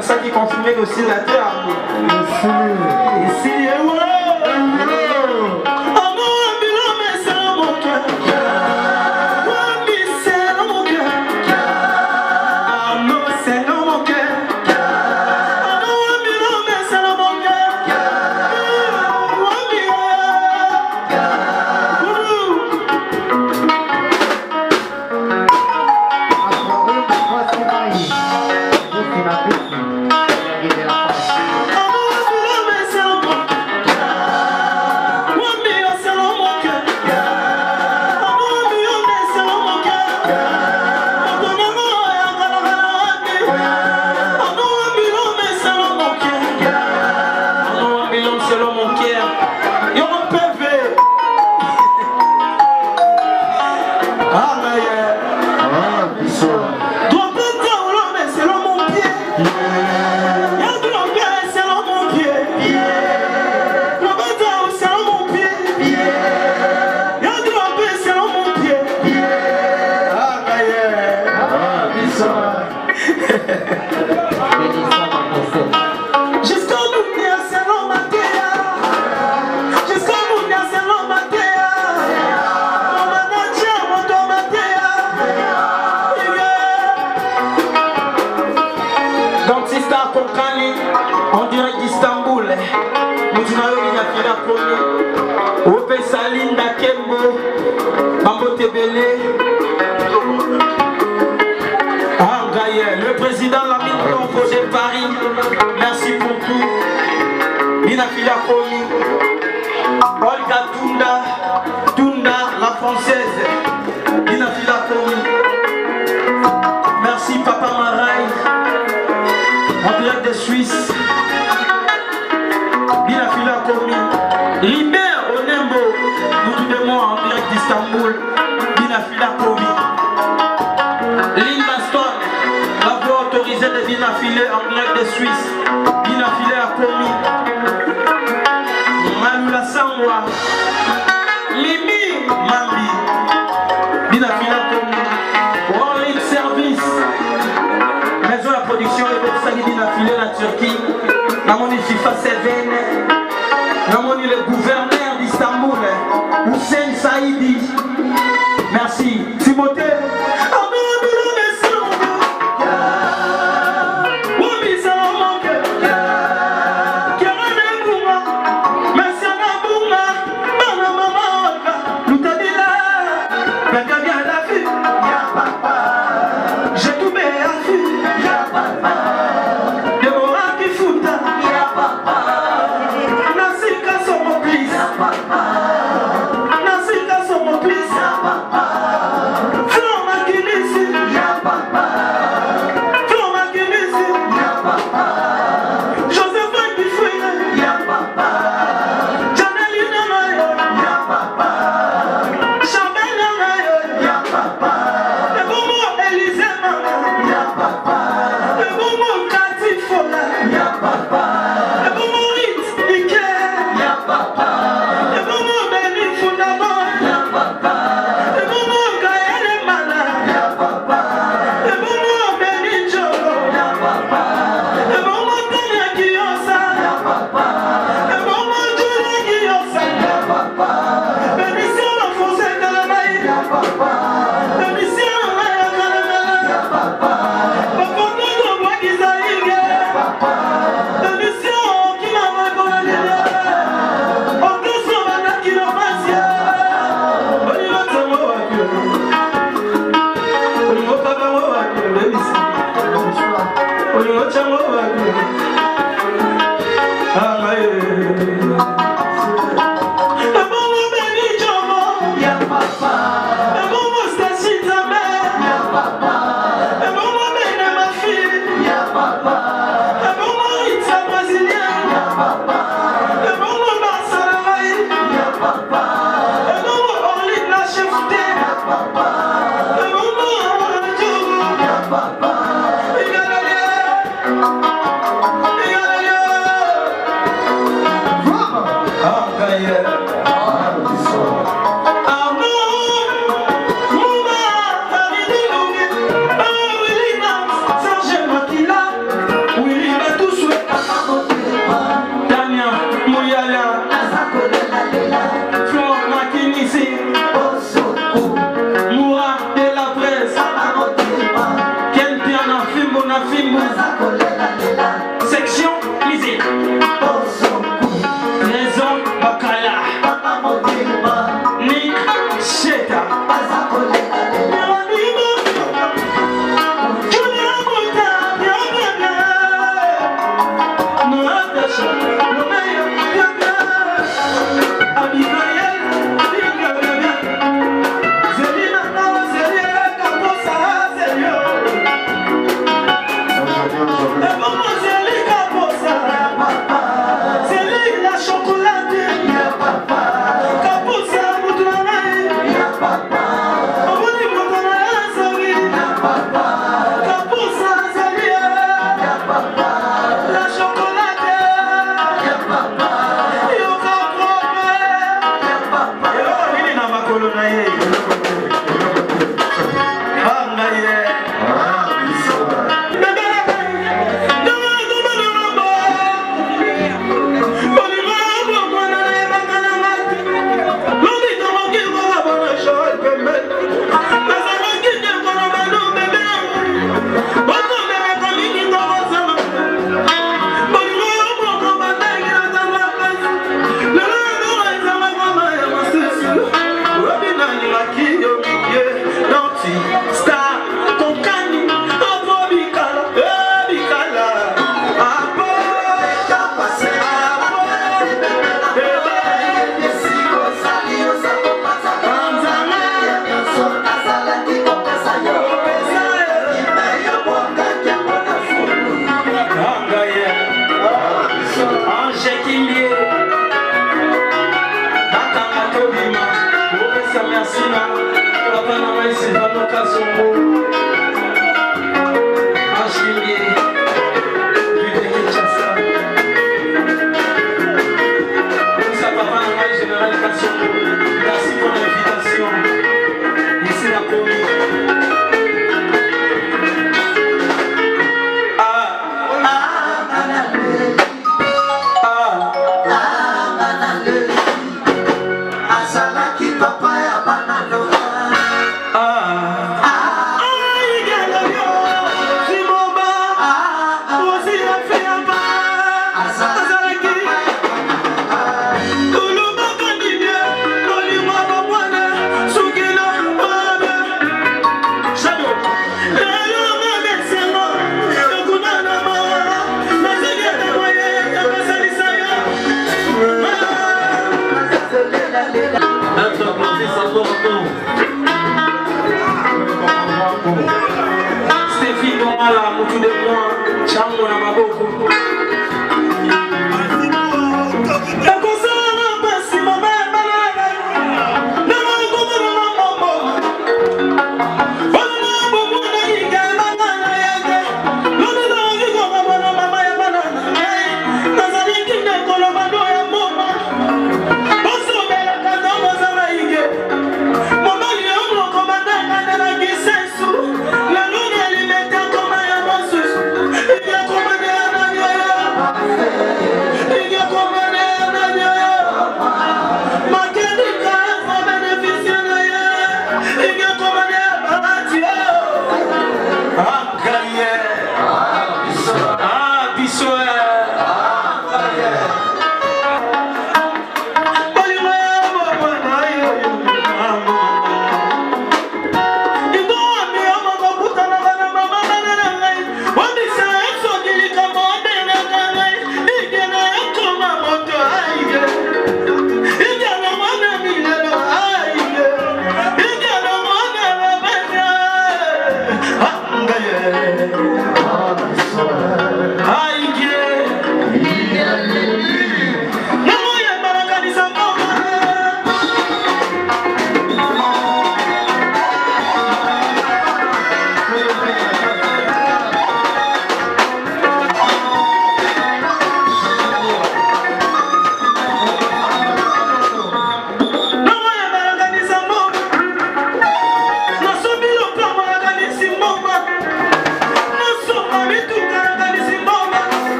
Ça qui confirmait aussi la terre. Ici, en direct d'Istanbul, nous avons la première. Ope Salinda Kembo, Bambo Tebele, le président Lamine Blanc, projet Paris, merci pour tout. Mina Fila Komi, Olga Tunda, la française, Mina Fila Komi. Merci Papa Maraï, en direct de Suisse. Mina Fila Komi. Libère Onembo, nous tous de moi en direct d'Istanbul. Mina Fila Komi. Linda Stone, la voix autorisée de Dina Filé en direct de Suisse. Dina Filé a commis. Malula Sangwa. Mimi Mambi. Dina Filé a commis. Rolling Service. Maison de production et Dina Filé la Turquie. namoni FIFA Seven, namoni le gouverneur d'Istanbul, Hussein Saïdi. Merci. Timothée.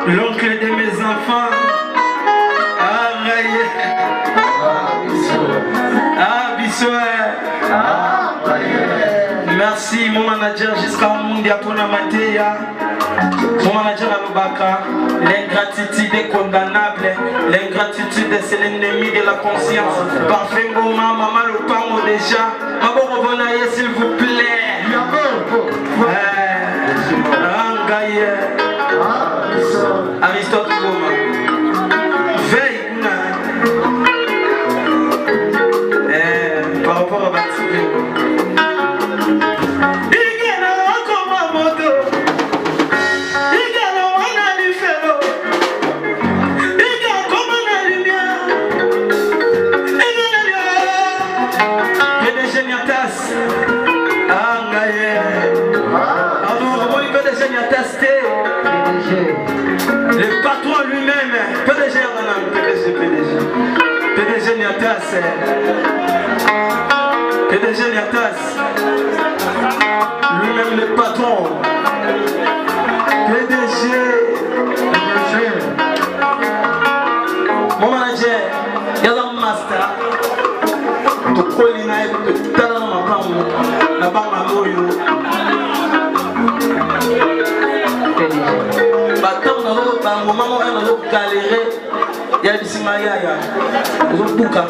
L'oncle de mes enfants. Merci mon manager jusqu'à un monde pour la matéria. Mon manager à Lubaka, l'ingratitude est condamnable. L'ingratitude c'est l'ennemi de la conscience. Parfait moment, maman le parle déjà. Maman revenez s'il vous plaît. Aristote Goma. Veille. Par rapport à Bativé. Le patron lui-même, PDG Niatas, PDG Niatas, lui-même le patron, PDG, mon manager, il y a un master, tu connais tu as la au moment où on a galéré, il y a des simaya, ils ont bouquin.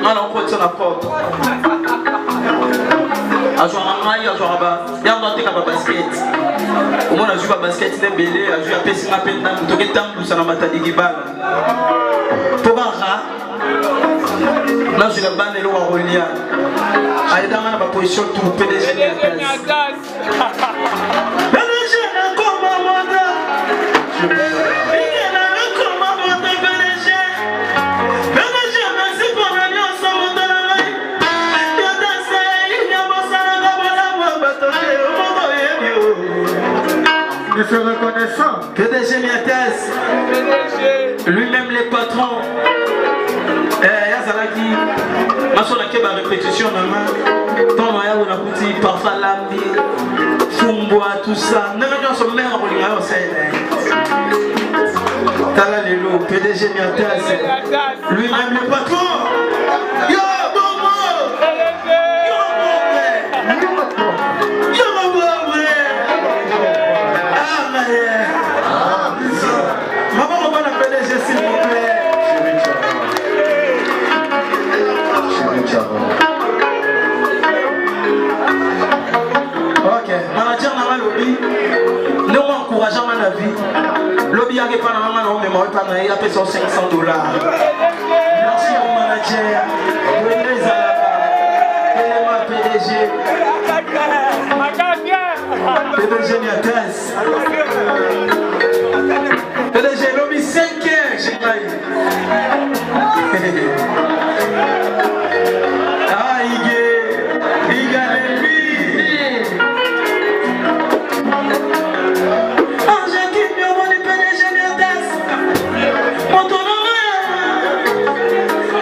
Alors on continue la porte. À jouer à maille, à jouer à bas. Il y a un autre qui a basket. Au moins on a joué à basket, il est belé, a joué à pessin à peine dans le temps où ça n'a pas été digibal. Pour Barra, là je l'ai banné l'eau à Rolia. Allez dans ma position tout PDG Niatas. Je suis reconnaissant. PDG Niatas, lui-même les patrons. Yazalaki, ma soeur qui a répétition maman. Tant maya on a coûté parfois lambi, fumboa tout ça. Nous avons son mère pour lui au Sahel. Tala Lelo, PDG Niatas, lui-même les patrons. Yo Bobo, yo Bobo. Maman, on va la PDG s'il vous plaît. moi il a fait $500. Merci au manager. PDG Niatas. PDG Lobby 5 heures, j'ai pas eu. Ah, il gagne lui. Ah, j'ai quitté au monde PDG Niatas. Mon ton nom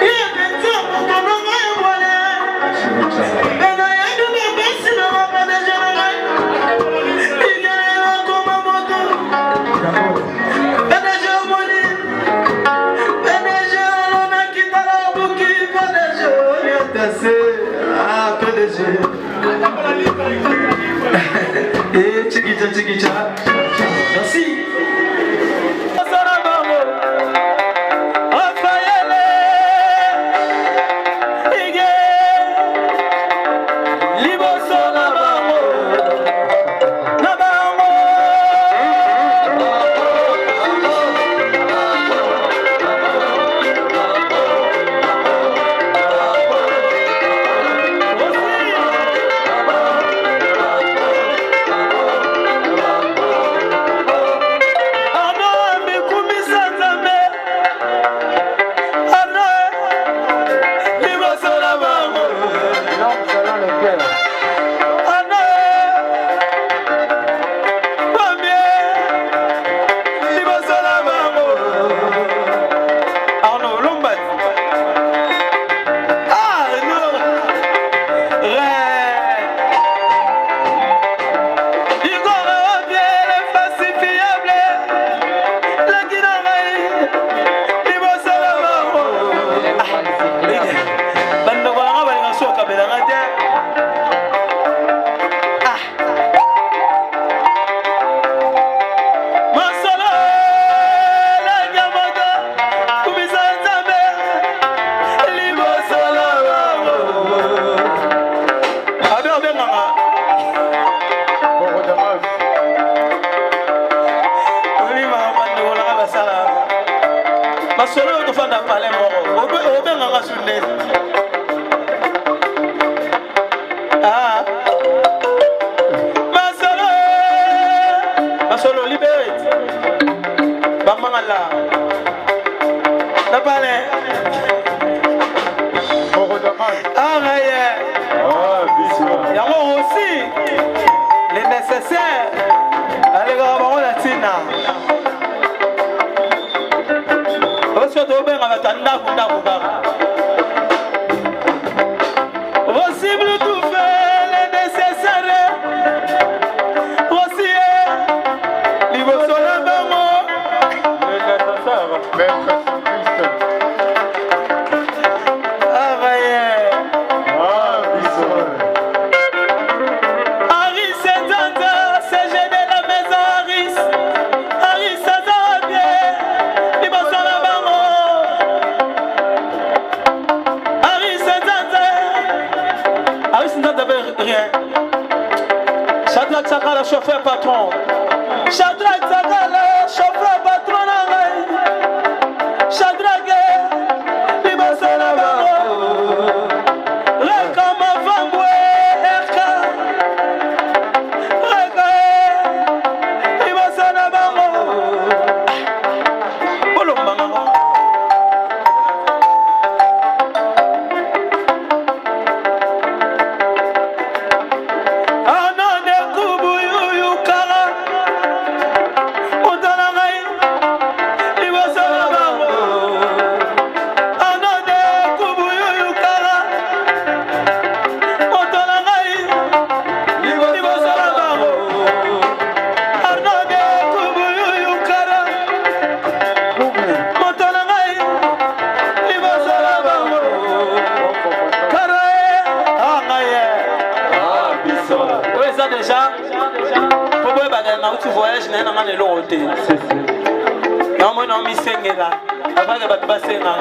il est petit, mon ton nom voilà. Ah, PDG. Eh, tchikicha. Merci. Chauffeur patron, Shadrach Zagala, chauffeur patron, Shadrach, Libasana Baro, Rekama Vambwe, Erka, Reka, Libasana Baro, Olomanga. Déjà, pour moi, tu voyages, je n'ai pas de l'autre. Non, moi, non, je suis là. Avant de passer là.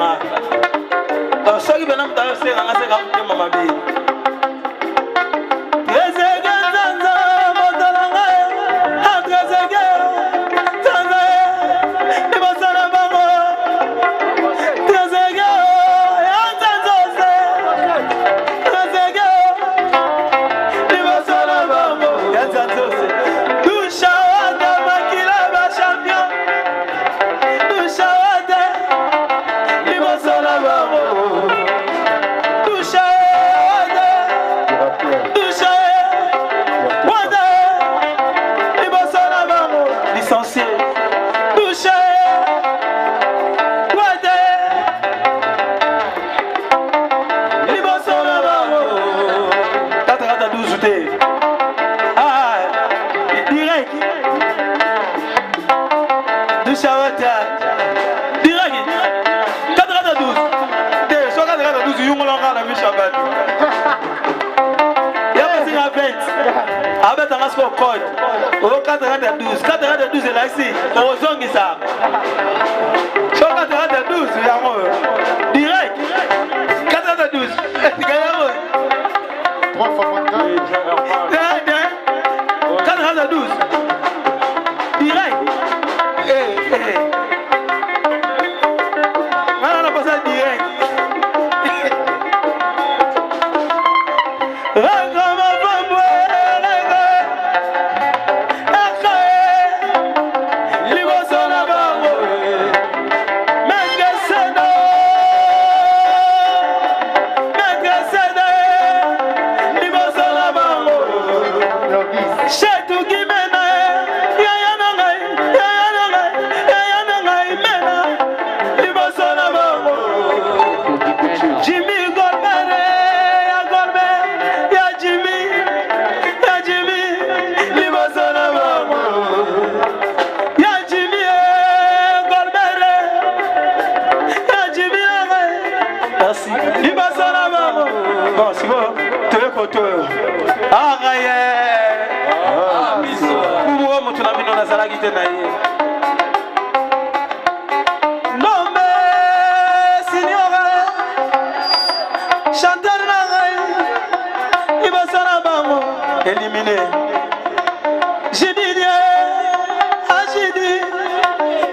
Ceux qui viennent de passer là, c'est comme maman. Tanzania, direct. Avec un score code. Au 412. 412 est là ici. Au zone ça. Sur 412, direct. 412. 3 fois 412. Direct. Voilà, on a passé direct. Éliminé. J'ai dit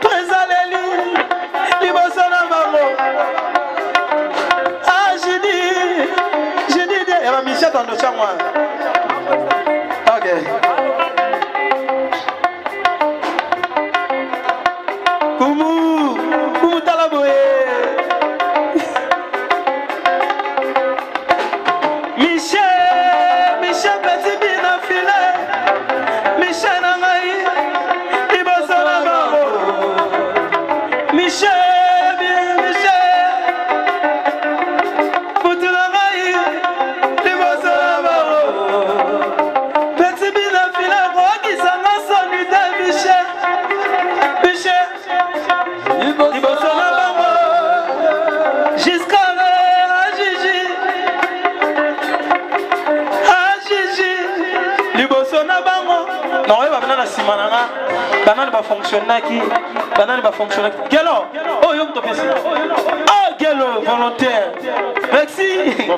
Présaleli, Libosana Mamo. Ah, j'ai dit, elle m'a mis ça dans le champ. Ok. Kumu Talaboé. Michel Petit Bina Filet. Michel Nangaï. Libosana Mamo. Michel. Non, il va venir à Simananga. Banane va fonctionner qui? Banane va fonctionner. Gelo, oh yom to pesi. Oh Gelo, volontaire. Merci. Gelo,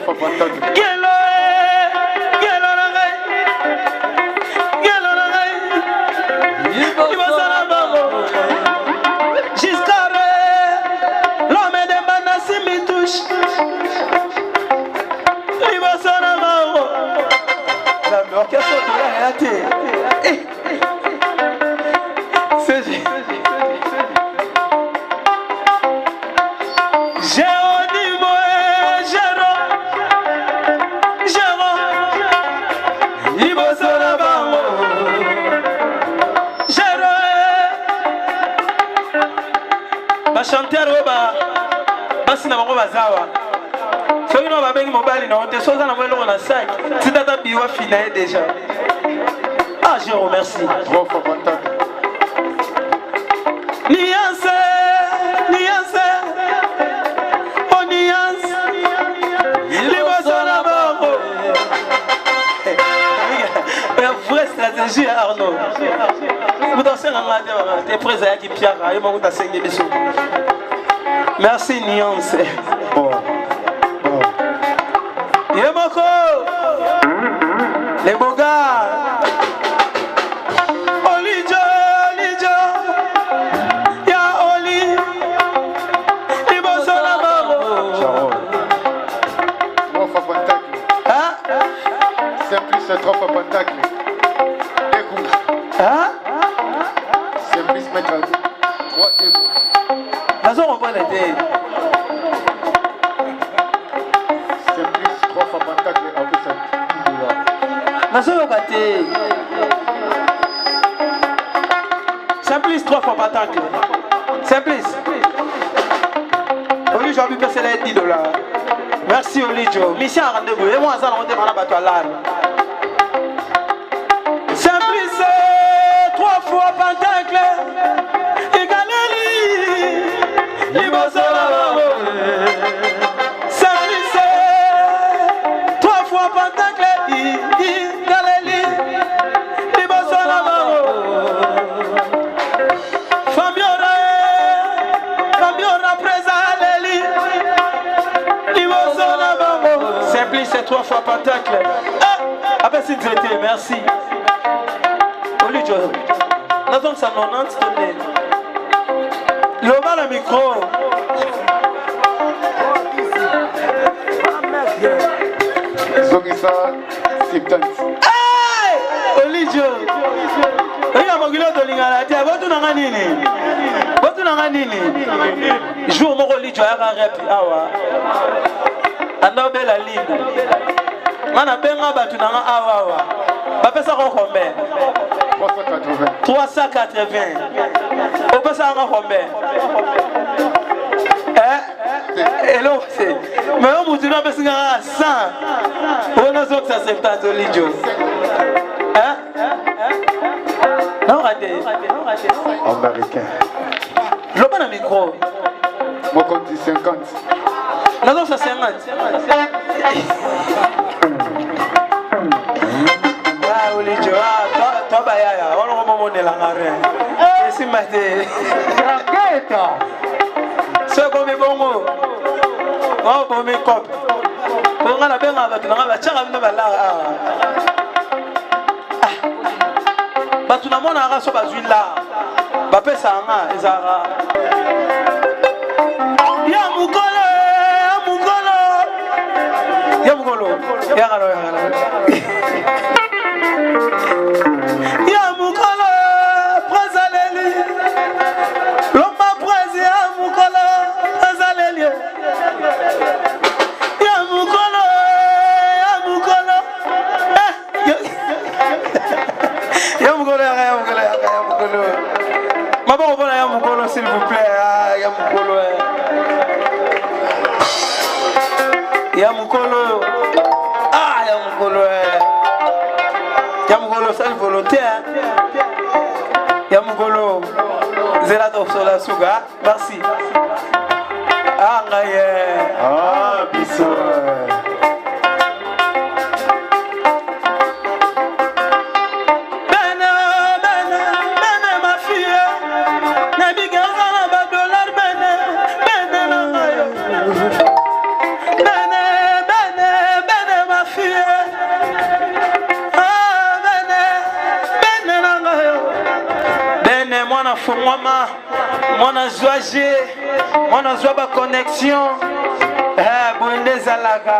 Gelo nangai. Gelo nangai. Il va s'en avoir. Jusqu'à l'homme de Manassi me touche. Il va s'en avoir. L'orchestre de la réalité. Chanteur basi na bango bazawa soki no babengi mobali na honte soza na mwelo na sac titata biwa finaye déjà. Ah, je remercie. 3 fois contact. Niance, oh niance, libosana bango. La vraie stratégie Arnaud. Vous dansez la main, t'es prêt à qui Pierre, il m'a dit à saigner des sous. Merci Niance. Yemoko, les beaux gars. Olijo, ya Oli, libosana bango. 3 fois contact. Hein? C'est plus 3 fois contact. Hein? C'est plus mettre 3 écoutes. Façon on prend les dés. C'est plus 3 fois contact en plus ça. Façon on va te. Simplice 3 fois patacle. Simplice. Oli j'ai envie de passer les $10. Merci Olijo. Mission à rendez-vous. Et moi ça on demande à battre à l'âme. Simplice 3 fois pentacle. Égaleli. Libosana bango. Simplice 3 fois pentacle. Égaleli. 3 fois pentacle. Ah ben c'est traité, merci. Oli Joe. Nous avons ça 90 tonnes. Le bas le micro. Zogisa 70. Oli Joe. Oya magilo to lingala tia botu na nini? Botu na nini? Jour moko Oli Joe aka rap awa. Anda bela linda. Mana benga batu na awa. Ba pesa ko kombe. 380. Au pesa nga kombe. Hello, mais on vous dit non, mais c'est 100. On a ça 70 Oli Joe. Non, raté. Américain. Le bon micro. Moi, comme dit 50. Non, ça 50. Ah, Oli Joe, toi, Bayaya, on va me la marée. Et si maté. C'est comme bon mot. Oh, bon, mes copes. On a la peine à la charme de la. Tout le monde a raison de là. Bapé Sanga, Ezara. Yamukolo. Yamukolo, Prazaleli. L'homme presse Yamukolo, Prazaleli. Yamukolo. Maman, on va Yamukolo, s'il vous plaît. Yamukolo. Yamukolo. Yamukolo. Yamukolo, c'est volontaire. Yamukolo. Zélato Sola Suga. Merci. Bissot. Mon joie, mon joie connexion. Bonne Zalaga.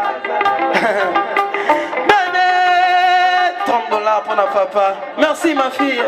$30 pour la papa. Merci ma fille.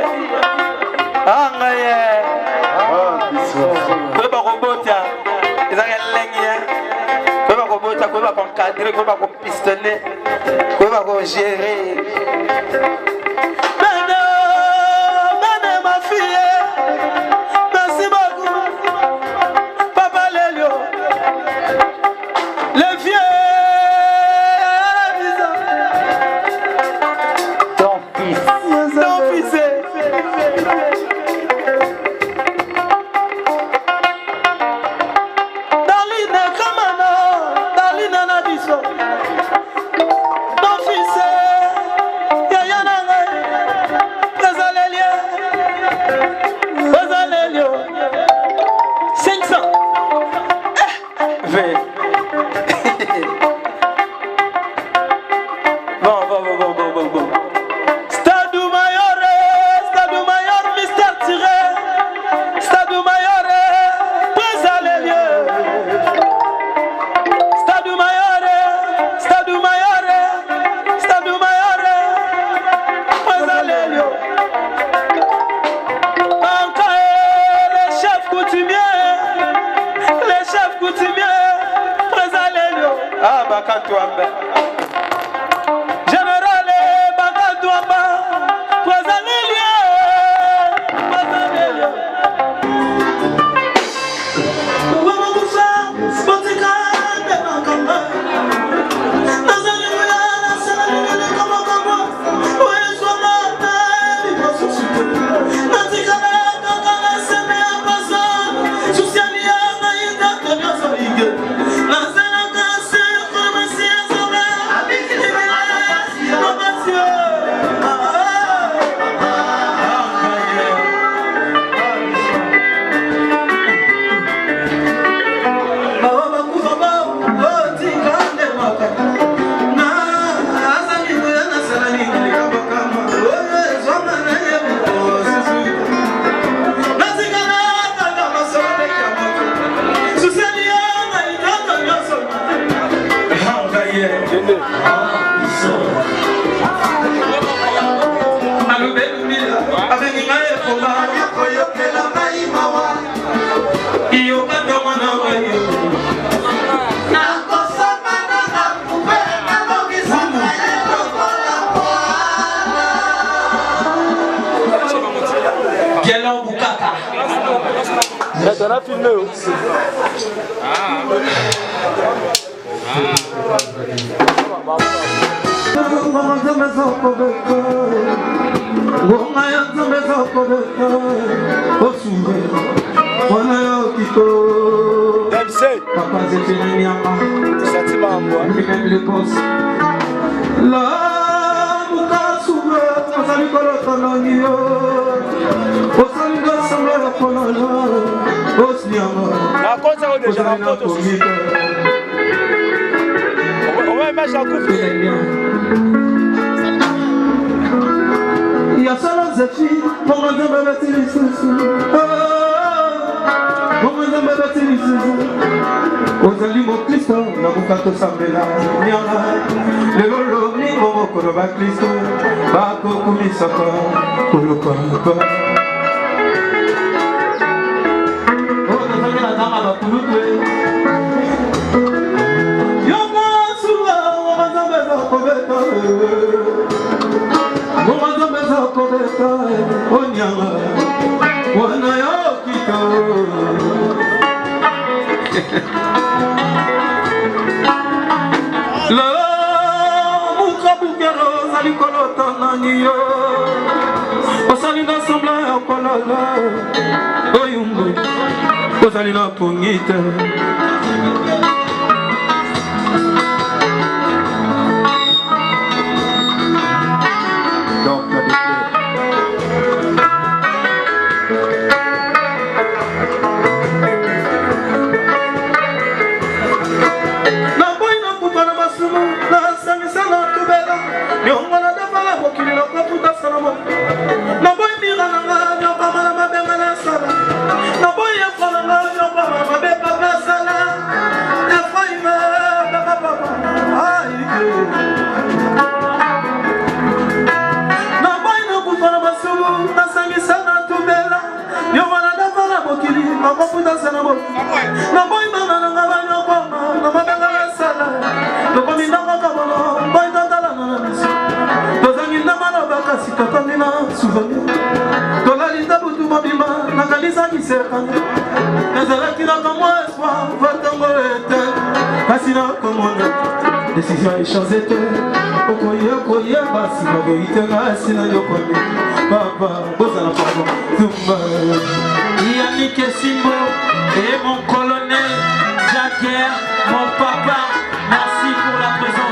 Nazana kasi, On a filmé aussi. On va mettre un coup. Il y a ça dans cette fille, pour moi, ozali mokristo nakoka tosambela nyanga lelo lobi mokolo bakristo bakokumisaka kolokaka ozozangela tanga bakulutwe yomasuwa wamazambeza kobeta wamazambeza kobeta onyanga wana yokika la muka bukero zali kolota nangiyo osali na sembla ya kolala oyumbu osali na pungite décision échangée okoye okoye basi ma vérité reste na yokoni papa bozala pardon tumba Yannick Simbo et mon colonel Jagger mon papa merci pour la présence.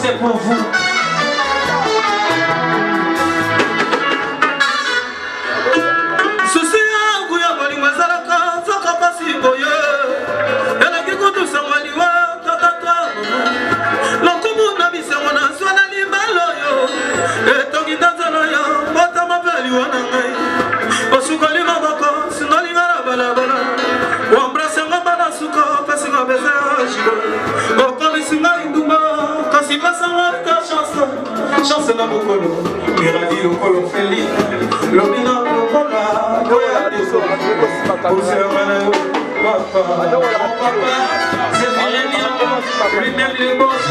C'est pour vous. Ceci a goûté à Bali Mazalaka, Zaka Passi Boye. Elle a quelque chose à Maliwa, Tatata. L'encommune n'a mis son nom, soit l'animaloyo. Et tant qu'il danzanoya, Bata Mapeliwana. Osukali Mabaka, Sinali Bala. Ou embrasser ma balasuka, passer ma baiser à Chico. Au Kamisima Induma. Si passe ta chance na mokolo miradi lokolo feli lobina lokola goya deso oserana yo papa c'est vraiment lui-même les boss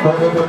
Yeah.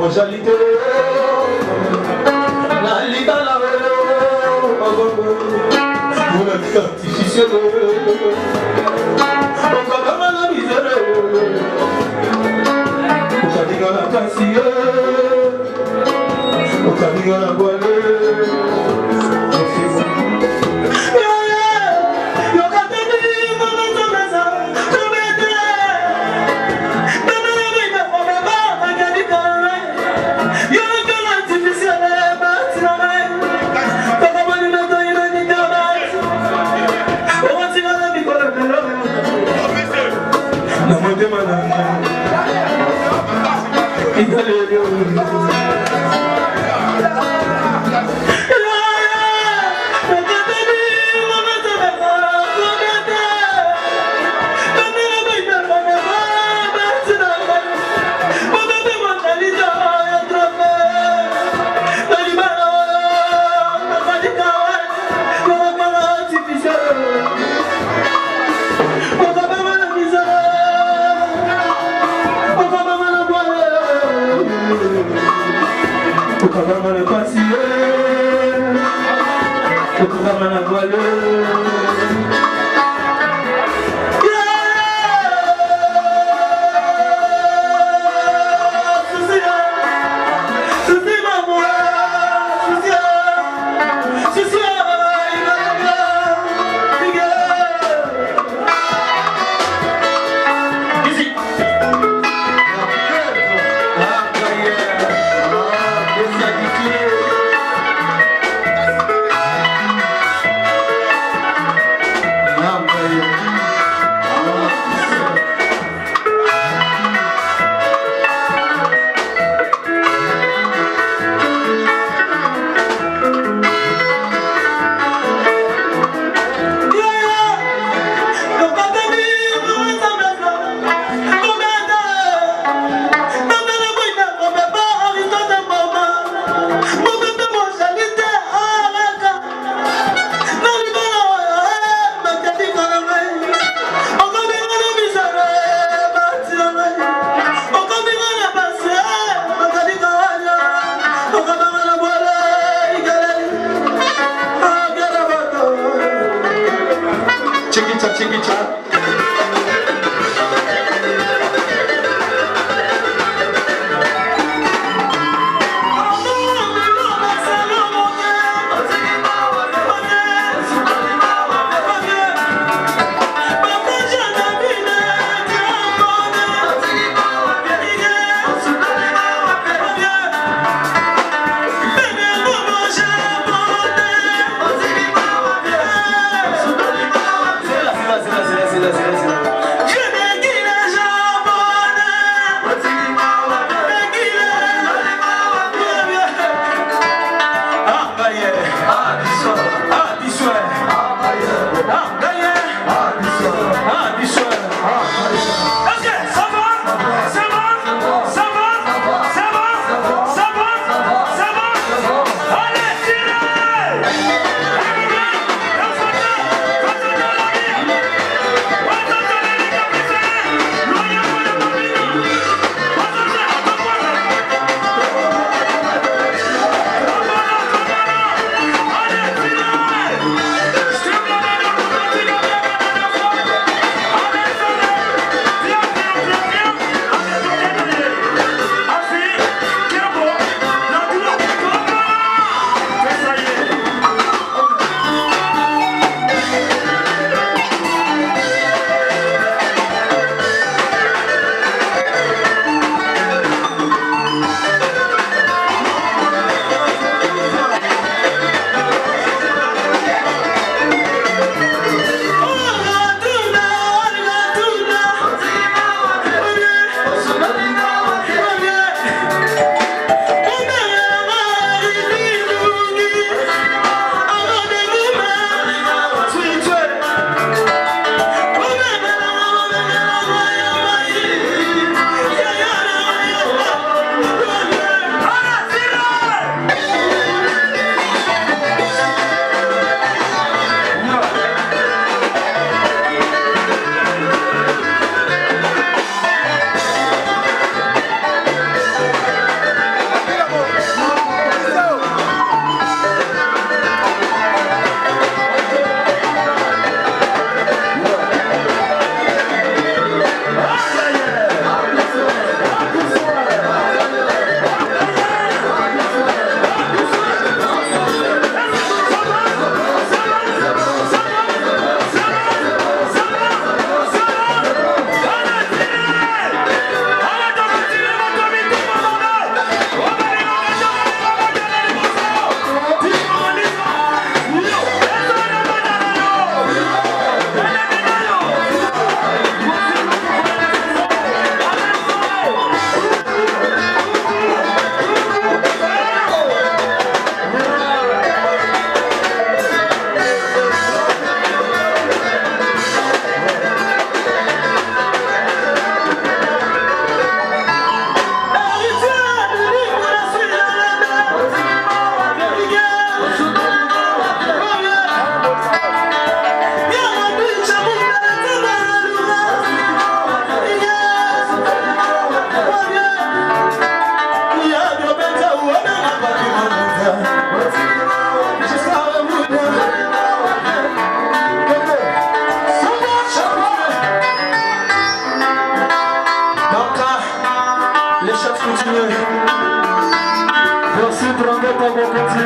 Merci, Brandon, pour votre petit